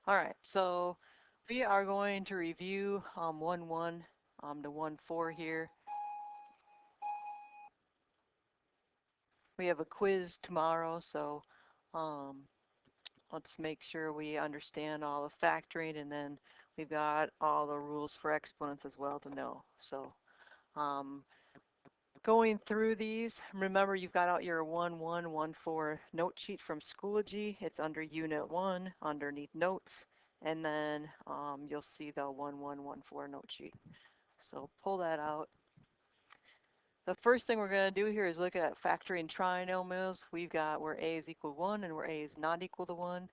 All right, so we are going to review 1-1 to 1-4 here. We have a quiz tomorrow, so let's make sure we understand all the factoring, and then we've got all the rules for exponents as well to know. So going through these, remember you've got out your 1-1, 1-4 note sheet from Schoology. It's under Unit 1, underneath Notes, and then you'll see the 1-1, 1-4 note sheet. So pull that out. The first thing we're going to do here is look at factoring trinomials. We've got where a is equal to 1 and where a is not equal to 1.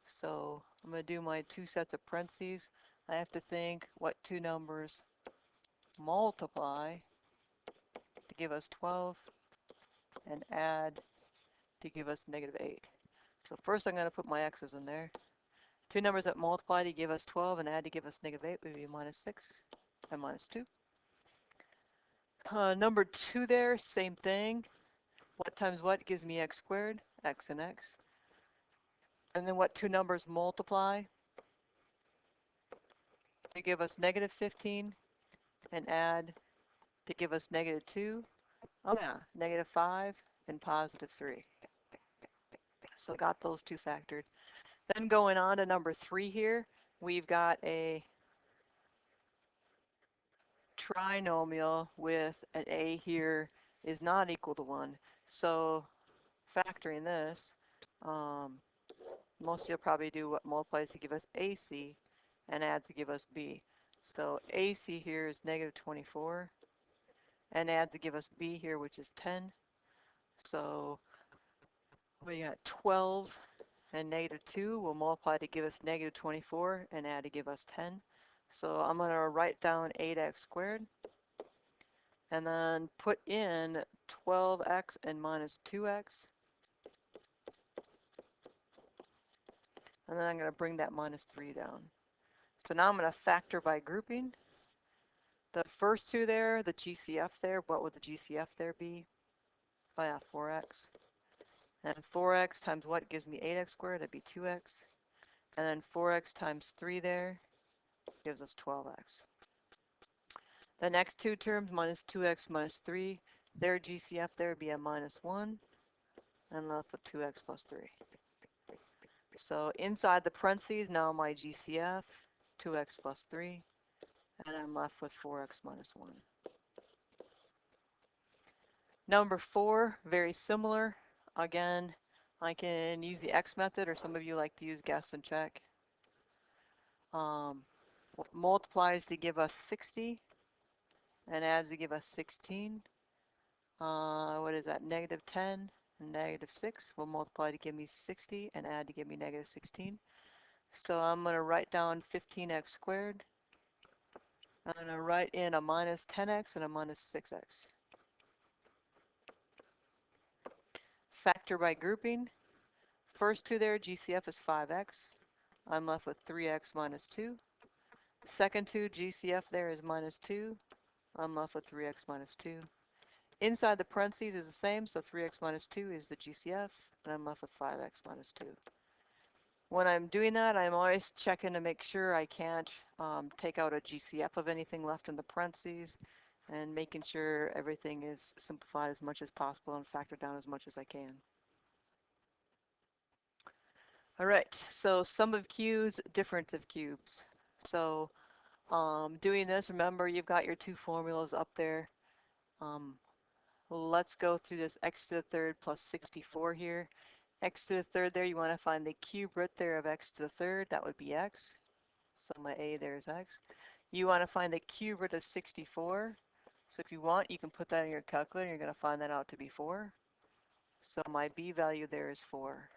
So I'm going to do my two sets of parentheses. I have to think what two numbers multiply to give us 12 and add to give us -8. So first I'm going to put my x's in there. Two numbers that multiply to give us 12 and add to give us -8 would be -6 and -2. Number 2 there, same thing. What times what gives me x squared? X and x. And then what two numbers multiply to give us -15 and add to give us -2? Oh yeah, -5 and +3. So got those two factored. Then going on to number 3 here, we've got a trinomial with an a here is not equal to 1. So factoring this, most of you'll probably do what multiplies to give us AC and adds to give us B. So AC here is -24 and adds to give us B here, which is 10. So we got 12 and -2 will multiply to give us -24 and add to give us 10. So I'm going to write down 8x squared and then put in 12x and -2x. And then I'm going to bring that -3 down. So now I'm going to factor by grouping. The first two there, the GCF there, what would the GCF there be? Oh yeah, 4x. And 4x times what gives me 8x squared? That'd be 2x. And then 4x times 3 there gives us 12x. The next two terms, -2x -3, their GCF there would be a -1, and left with 2x plus 3. So inside the parentheses, now my GCF, 2x plus 3, and I'm left with 4x minus 1. Number 4, very similar. Again, I can use the X method, or some of you like to use guess and check. Multiplies to give us 60 and adds to give us 16. What is that? -10 and -6 will multiply to give me 60 and add to give me -16. So I'm going to write down 15x squared. I'm going to write in a -10x and a -6x. Factor by grouping. First two there, GCF is 5x. I'm left with 3x minus 2. Second two, GCF there is -2. I'm left with 3x minus 2. Inside the parentheses is the same, so 3x minus 2 is the GCF, and I'm left with 5x minus 2. When I'm doing that, I'm always checking to make sure I can't take out a GCF of anything left in the parentheses, and making sure everything is simplified as much as possible and factored down as much as I can. All right, so sum of cubes, difference of cubes. So doing this, remember you've got your two formulas up there. Let's go through this x to the third plus 64 here. X to the third there, you want to find the cube root there of x to the third, that would be x. So my a there is x. You want to find the cube root of 64. So if you want, you can put that in your calculator, you're going to find that out to be 4. So my b value there is 4.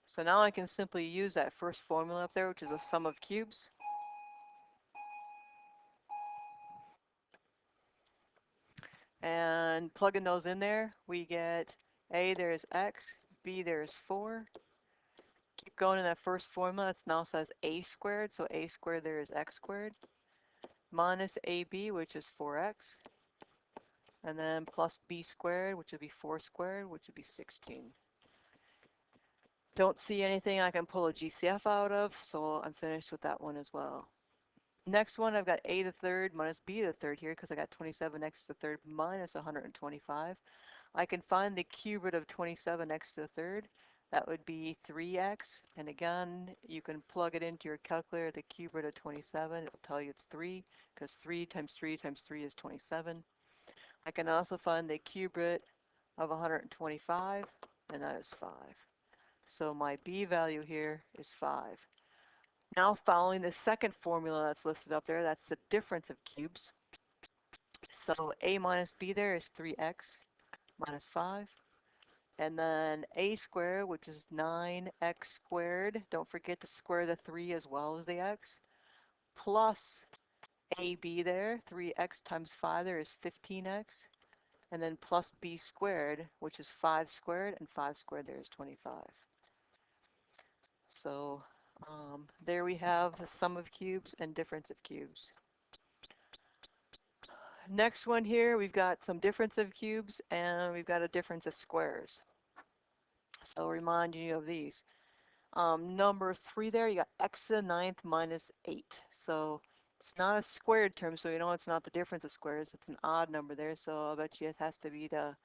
So now I can simply use that first formula up there, which is a sum of cubes. And plugging those in there, we get a there is x, b there is 4. Keep going in that first formula, it now says a squared, so a squared there is x squared, minus ab, which is 4x, and then plus b squared, which would be 4 squared, which would be 16. Don't see anything I can pull a GCF out of, so I'm finished with that one as well. Next one, I've got a to the third minus b to the third here because I got 27x to the third minus 125. I can find the cube root of 27x to the third. That would be 3x. And again, you can plug it into your calculator, the cube root of 27. It will tell you it's 3 because 3 times 3 times 3 is 27. I can also find the cube root of 125, and that is 5. So my b value here is 5. Now following the second formula that's listed up there, that's the difference of cubes. So a minus b there is 3x minus 5. And then a squared, which is 9x squared. Don't forget to square the 3 as well as the x. Plus ab there, 3x times 5 there is 15x. And then plus b squared, which is 5 squared, and 5 squared there is 25. So there we have the sum of cubes and difference of cubes. Next one here, we've got some difference of cubes and we've got a difference of squares. So remind you of these. Number 3 there, you got x to the ninth minus 8. So it's not a squared term, so you know it's not the difference of squares. It's an odd number there, so I bet you it has to be the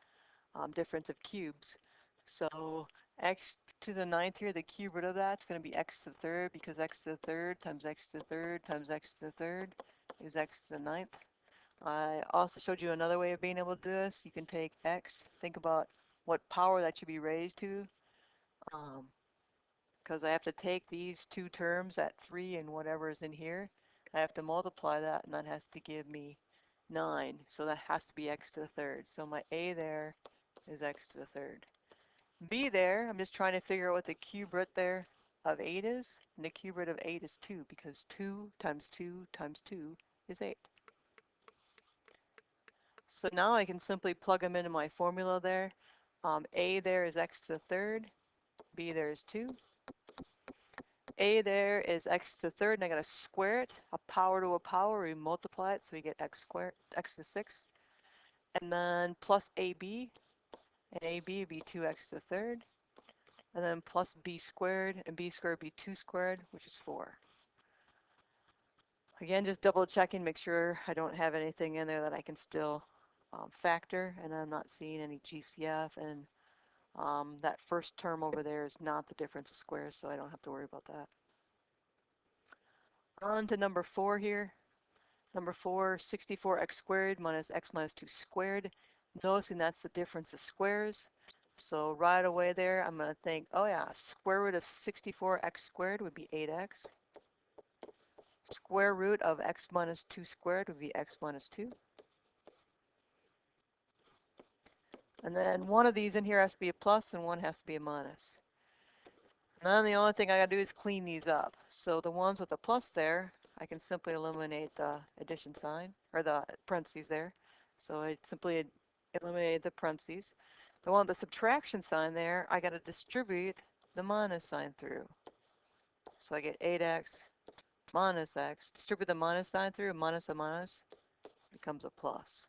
difference of cubes. So x to the ninth here, the cube root of that's going to be x to the third, because x to the third times x to the third times x to the third is x to the ninth. I also showed you another way of being able to do this. You can take x, think about what power that should be raised to, because I have to take these two terms at 3 and whatever is in here. I have to multiply that, and that has to give me 9. So that has to be x to the third. So my a there is x to the third. B there, I'm just trying to figure out what the cube root there of 8 is. And the cube root of 8 is 2, because 2 times 2 times 2 is 8. So now I can simply plug them into my formula there. A there is x to the third. B there is 2. A there is x to the third, and I gotta square it. A power to a power, we multiply it, so we get x squared, x to the 6. And then plus AB, and AB would be 2x to the third. And then plus b squared, and b squared would be 2 squared, which is 4. Again, just double checking, make sure I don't have anything in there that I can still factor, and I'm not seeing any GCF, and that first term over there is not the difference of squares, so I don't have to worry about that. On to number 4 here. Number 4, 64x squared minus x minus 2 squared. Noticing that's the difference of squares. So right away there, I'm going to think, oh yeah, square root of 64x squared would be 8x. Square root of x minus 2 squared would be x minus 2. And then one of these in here has to be a plus and one has to be a minus. And then the only thing I gotta do is clean these up. So the ones with the plus there, I can simply eliminate the addition sign, or the parentheses there. So I simply eliminated the parentheses. The one with the subtraction sign there, I gotta distribute the minus sign through. So I get 8x minus x. Distribute the minus sign through, minus a minus becomes a plus.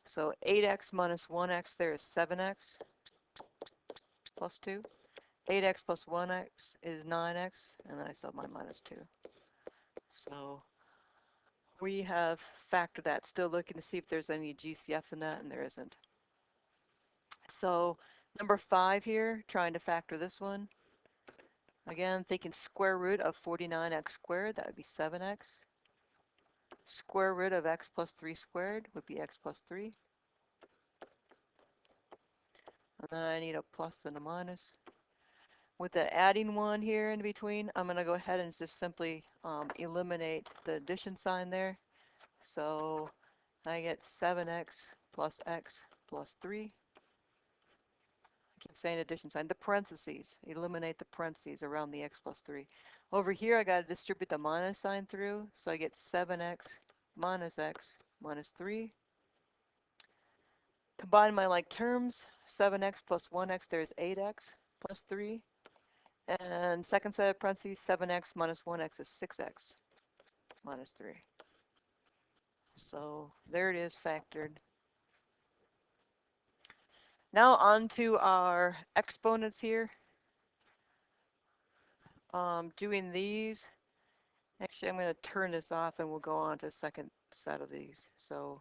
So 8x minus 1x there is 7x plus 2. 8x plus 1x is 9x, and then I still have my minus 2. So we have factored that. Still looking to see if there's any GCF in that, and there isn't. So number 5 here, trying to factor this one. Again, thinking square root of 49x squared, that would be 7x. Square root of x plus 3 squared would be x plus 3. And then I need a plus and a minus. With the adding one here in between, I'm going to go ahead and just simply eliminate the addition sign there. So I get 7x plus x plus 3. I keep saying addition sign. The parentheses, eliminate the parentheses around the x plus 3. Over here, I got to distribute the minus sign through. So I get 7x minus x minus 3. Combine my like terms, 7x plus 1x, there's 8x plus 3. And second set of parentheses, 7x minus 1x is 6x minus 3. So there it is factored. Now on to our exponents here. Doing these, actually I'm going to turn this off and we'll go on to a second set of these. So